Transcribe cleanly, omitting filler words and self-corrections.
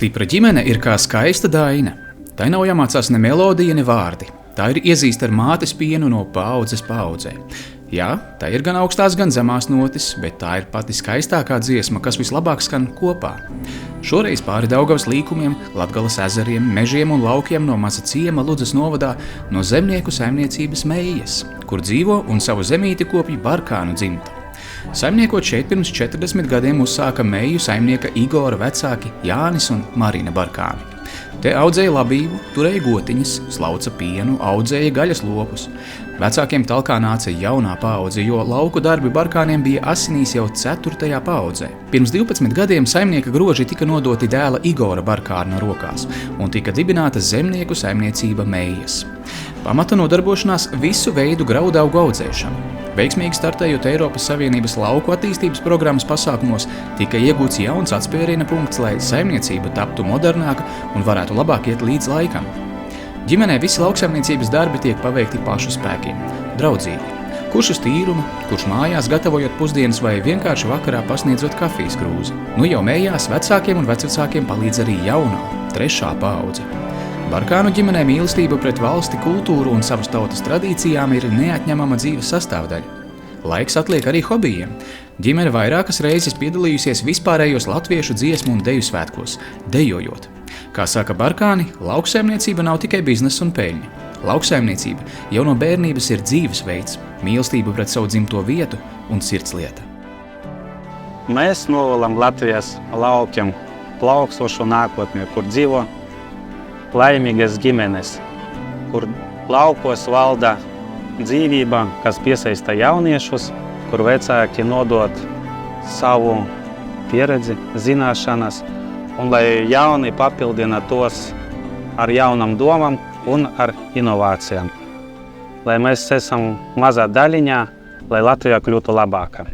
Stipra ģimene ir kā skaista daina. Tai nav jāmācās ne melodija, ne vārdi. Tā ir iezīsta ar mātes pienu no paaudzes paaudzē. Jā, tā ir gan augstās, gan zemās notis, bet tā ir pati skaistākā dziesma, kas vislabāk skan kopā. Šoreiz pāri Daugavas līkumiem, Latgales ezeriem, mežiem un laukiem no maza ciema Ludzas novadā no zemnieku saimniecības Meijas, kur dzīvo un savu zemīti kopj Barkānu dzimta. Saimniekot šeit pirms 40 gadiem uzsāka Meiju saimnieka Igora vecāki Jānis un Marina Barkāni. Te audzēja labību, turēja gotiņas, slauca pienu, audzēja gaļas lopus. Vecākiem talkā nāca jaunā paudze, jo lauku darbi Barkāniem bija asinīs jau 4. paaudzē. Pirms 12 gadiem saimnieka groži tika nodoti dēla Igora Barkāna rokās un tika dibināta zemnieku saimniecība Meijas. Pamata nodarbošanās visu veidu graudaugu audzēšanu. Veiksmīgi startējot Eiropas Savienības lauku attīstības programmas pasākumos, tika iegūts jauns atspēriena punkts, lai saimniecība taptu modernāka un varētu labāk iet līdz laikam. Ģimenē visi lauksaimniecības darbi tiek paveikti pašu spēkiem, draudzīgi. Kurš uz tīrumu, kurš mājās gatavojot pusdienas vai vienkārši vakarā pasniedzot kafijas krūzi. Nu jau Mējās vecākiem un vecvecākiem palīdz arī jaunā, 3. paudze. Barkānu ģimenē mīlestība pret valsti, kultūru un savas tautas tradīcijām ir neatņemama dzīves sastāvdaļa. Laiks atliek arī hobijiem. Ģimene vairākas reizes piedalījusies vispārējos latviešu dziesmu un deju svētkos, dejojot. Kā saka Barkāni, lauksaimniecība nav tikai biznesa un peļņa. Lauksaimniecība jau no bērnības ir dzīvesveids, mīlestība pret savu dzimto vietu un sirdslieta. Mēs novēlam Latvijas laukiem plaukstošu nākotni, kur dzīvo laimīgas ģimenes, kur laukos valda dzīvība, kas piesaista jauniešus, kur vecāki nodot savu pieredzi, zināšanas, un lai jauni papildina tos ar jaunam domam un ar inovācijām. Lai mēs esam mazā daļiņā, lai Latvija kļūtu labāka.